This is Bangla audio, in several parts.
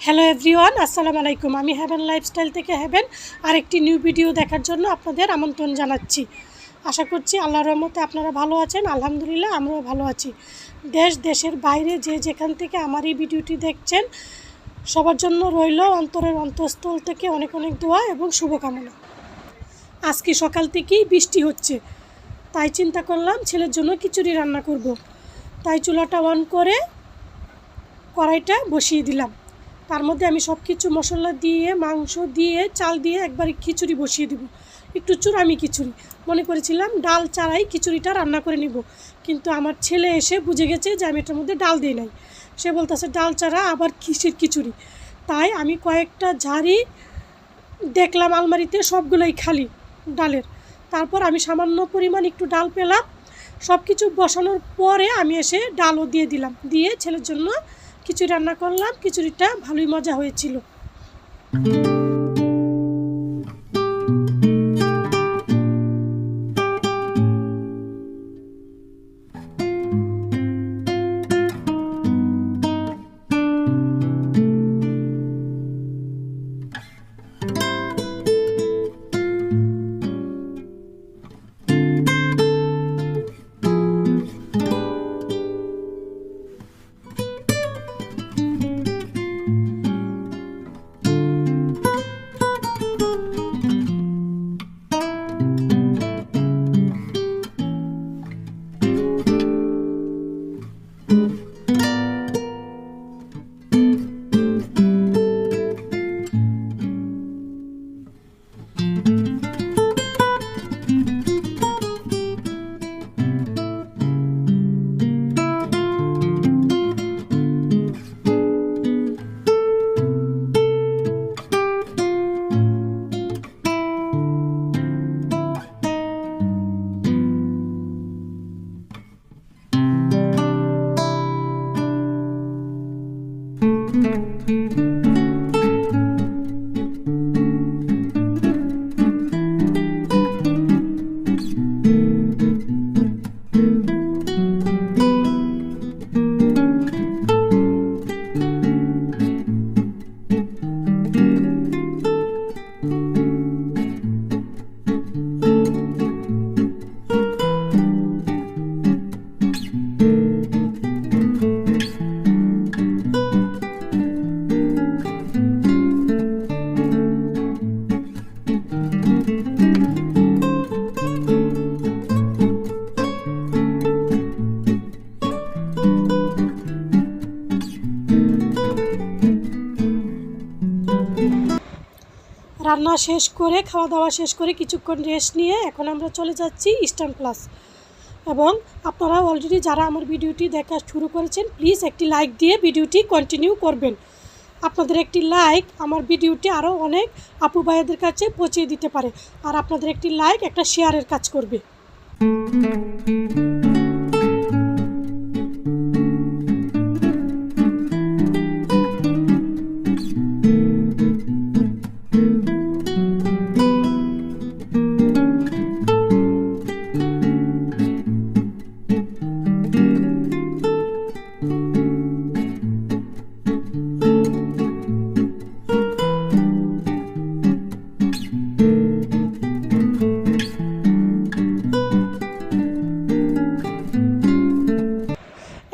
হ্যালো এভরিওয়ান, আসসালামু আলাইকুম। আমি হেভেন লাইফস্টাইল থেকে হেভেন আরেকটি নিউ ভিডিও দেখার জন্য আপনাদের আমন্ত্রণ জানাচ্ছি। আশা করছি আল্লাহর রহমতে আপনারা ভালো আছেন। আলহামদুলিল্লাহ আমরাও ভালো আছি। দেশের বাইরে যে যেখান থেকে আমার এই ভিডিওটি দেখছেন সবার জন্য রইল অন্তরের অন্তঃস্থল থেকে অনেক অনেক দোয়া এবং শুভকামনা। আজকে সকাল থেকেই বৃষ্টি হচ্ছে, তাই চিন্তা করলাম ছেলের জন্য খিচুড়ি রান্না করব। তাই চুলাটা অন করে কড়াইটা বসিয়ে দিলাম। তার মধ্যে আমি সব কিছু মশলা দিয়ে, মাংস দিয়ে, চাল দিয়ে একবারে খিচুড়ি বসিয়ে দেব। একটু চূড়ামি খিচুড়ি মনে করেছিলাম, ডাল ছাড়াই খিচুড়িটা রান্না করে নিব, কিন্তু আমার ছেলে এসে বুঝে গেছে যে আমি এটার মধ্যে ডাল দিই নাই। সে বলতেছে ডাল ছাড়া আবার কিসের খিচুড়ি। তাই আমি কয়েকটা ঝাড়ি দেখলাম আলমারিতে, সবগুলোই খালি ডালের। তারপর আমি সামান্য পরিমাণ একটু ডাল পেলাম। সব কিছু বসানোর পরে আমি এসে ডালও দিয়ে দিলাম, দিয়ে ছেলের জন্য খিচুড়ি রান্না করলাম। খিচুড়িটা ভালোই মজা হয়েছিল। রান্না শেষ করে, খাওয়া দাওয়া শেষ করে কিছুক্ষণ রেস্ট নিয়ে এখন আমরা চলে যাচ্ছি ইস্টার্ন প্লাস। এবং আপনারা অলরেডি যারা আমার ভিডিওটি দেখা শুরু করেছেন, প্লিজ একটি লাইক দিয়ে ভিডিওটি কন্টিনিউ করবেন। আপনাদের একটি লাইক আমার ভিডিওটি আরও অনেক আপু ভাইয়াদের কাছে পৌঁছে দিতে পারে, আর আপনাদের একটি লাইক একটা শেয়ারের কাজ করবে।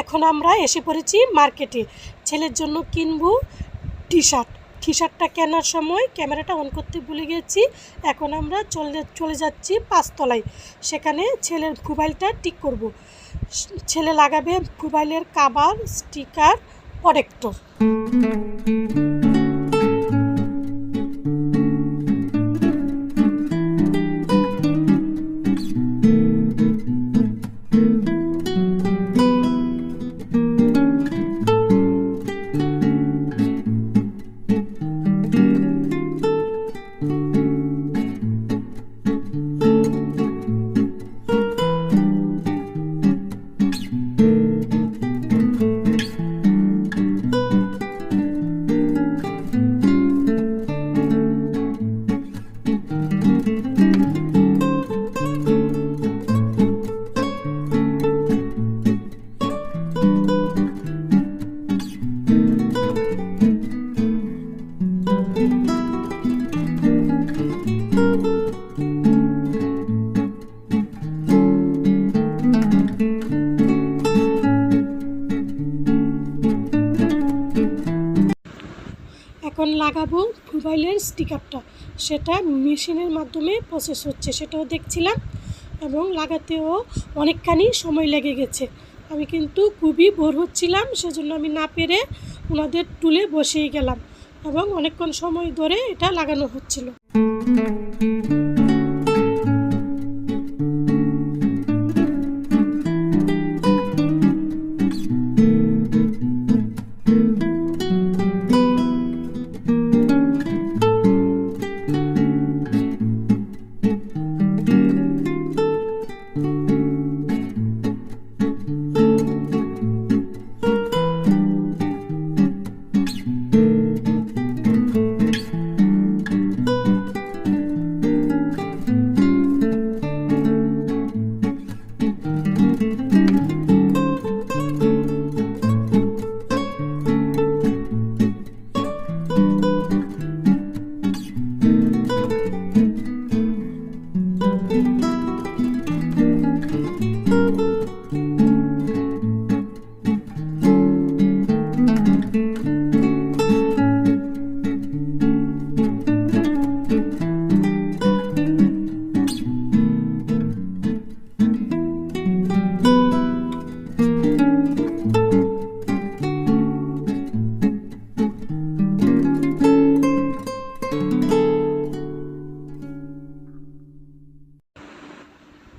এখন আমরা এসে পড়েছি মার্কেটে। ছেলের জন্য কিনবো টি শার্টটা কেনার সময় ক্যামেরাটা অন করতে ভুলে গেছি। এখন আমরা চলে যাচ্ছি 5 তলায়, সেখানে ছেলের মোবাইলটা ঠিক করব। ছেলে লাগাবে মোবাইলের কভার, স্টিকার, প্রোটেক্টর। এখন লাগাবো মোবাইলের স্টিকারটা, সেটা মেশিনের মাধ্যমে প্রসেস হচ্ছে, সেটাও দেখছিলাম এবং লাগাতেও অনেকখানি সময় লেগে গেছে। আমি কিন্তু খুবই বোর হচ্ছিলাম, সেজন্য আমি না পেরে ওনাদের টুলে বসেই গেলাম এবং অনেকক্ষণ সময় ধরে এটা লাগানো হচ্ছিল।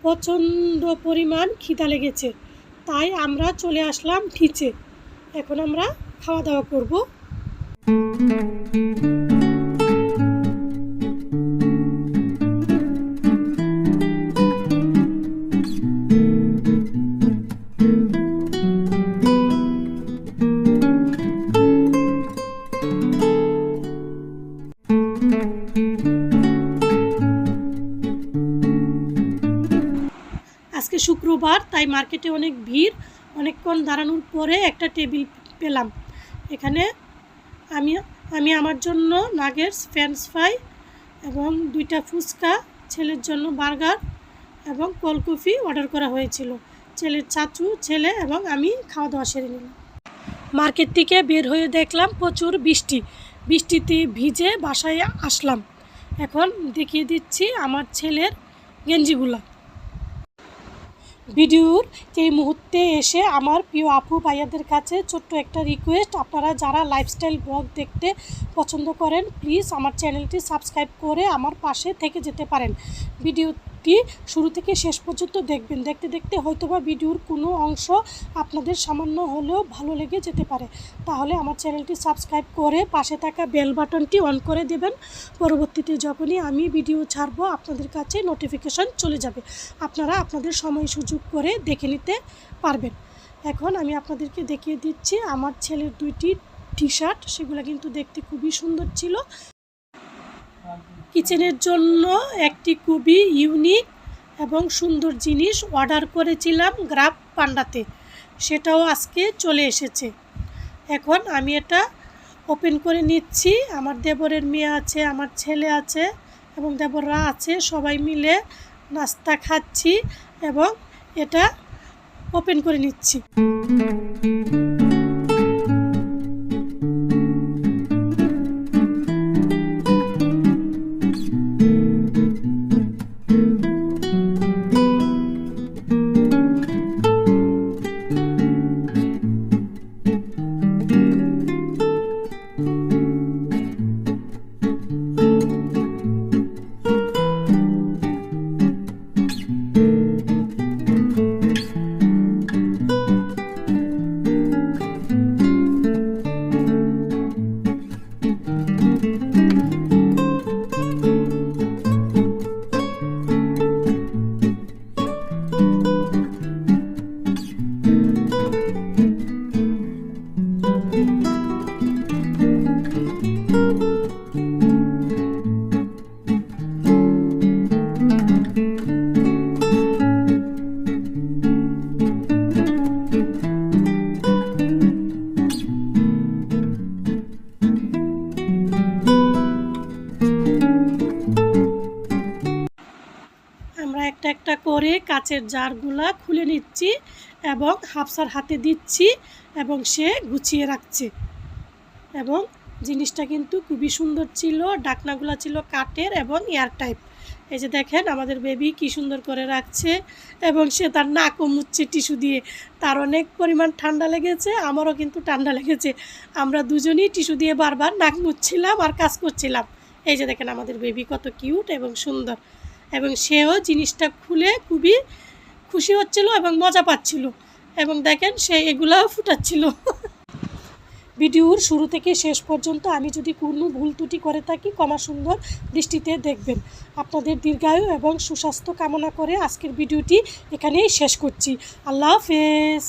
প্রচণ্ড পরিমাণ খিদা লেগেছে, তাই আমরা চলে আসলাম নিচে। এখন আমরা খাওয়া দাওয়া করব। আজকে শুক্রবার, তাই মার্কেটে অনেক ভিড়। অনেকক্ষণ দাঁড়ানোর পরে একটা টেবিল পেলাম। এখানে আমি আমার জন্য নাগেটস, ফ্রেঞ্চ ফ্রাই এবং 2টা ফুচকা, ছেলের জন্য বার্গার এবং কোল্ড কফি অর্ডার করা হয়েছিল। ছেলের চাচু, ছেলে এবং আমি খাওয়া দাওয়া সেরে নিলাম। মার্কেট থেকে বের হয়ে দেখলাম প্রচুর বৃষ্টি, বৃষ্টিতে ভিজে বাসায় আসলাম। এখন দেখিয়ে দিচ্ছি আমার ছেলের গেঞ্জিগুলা। ভিডিওর এই মুহূর্তে এসে আমার প্রিয় আপু ভাইয়াদের কাছে ছোট্ট একটা রিকোয়েস্ট, আপনারা যারা লাইফস্টাইল ব্লগ দেখতে পছন্দ করেন প্লিজ আমার চ্যানেলটি সাবস্ক্রাইব করে আমার পাশে থেকে যেতে পারেন। ভিডিওটি শুরু থেকে শেষ পর্যন্ত দেখবেন, দেখতে দেখতে হয়তোবা ভিডিওর কোনো অংশ আপনাদের সামান্য হলেও ভালো লেগে যেতে পারে। তাহলে আমার চ্যানেলটি সাবস্ক্রাইব করে পাশে থাকা বেল বাটনটি অন করে দেবেন। পরবর্তীতে যখনই আমি ভিডিও ছাড়বো আপনাদের কাছে নোটিফিকেশন চলে যাবে, আপনারা আপনাদের সময় সুযোগ করে দেখে নিতে পারবেন। এখন আমি আপনাদেরকে দেখিয়ে দিচ্ছি আমার ছেলের 2টি টি শার্ট, সেগুলো কিন্তু দেখতে খুবই সুন্দর ছিল। কিচেনের জন্য একটি খুবই ইউনিক এবং সুন্দর জিনিস অর্ডার করেছিলাম গ্রাফ পান্ডাতে, সেটাও আজকে চলে এসেছে। এখন আমি এটা ওপেন করে নিচ্ছি। আমার দেবরের মেয়ে আছে, আমার ছেলে আছে এবং দেবররা আছে, সবাই মিলে নাস্তা খাচ্ছি এবং এটা ওপেন করে নিচ্ছি। একটা একটা করে কাচের জারগুলা খুলে নিচ্ছি এবং হাফসার হাতে দিচ্ছি এবং সে গুছিয়ে রাখছে এবং জিনিসটা কিন্তু খুবই সুন্দর ছিল। ডাকনাগুলো ছিল কাঠের এবং এয়ার টাইপ। এই যে দেখেন আমাদের বেবি কি সুন্দর করে রাখছে এবং সে তার নাকও মুছছে টিস্যু দিয়ে। তার অনেক পরিমাণ ঠান্ডা লেগেছে, আমারও কিন্তু ঠান্ডা লেগেছে। আমরা দুজনেই টিস্যু দিয়ে বারবার নাক মুছছিলাম আর কাজ করছিলাম। এই যে দেখেন আমাদের বেবি কত কিউট এবং সুন্দর, এবং সেও জিনিসটা খুলে খুবই খুশি হচ্ছিল এবং মজা পাচ্ছিল, এবং দেখেন সে এগুলাও ফুটাচ্ছিল। ভিডিওর শুরু থেকে শেষ পর্যন্ত আমি যদি কোনো ভুল ত্রুটি করে থাকি ক্ষমা সুন্দর দৃষ্টিতে দেখবেন। আপনাদের দীর্ঘায়ু এবং সুস্বাস্থ্য কামনা করে আজকের ভিডিওটি এখানেই শেষ করছি। আল্লাহ হাফেজ।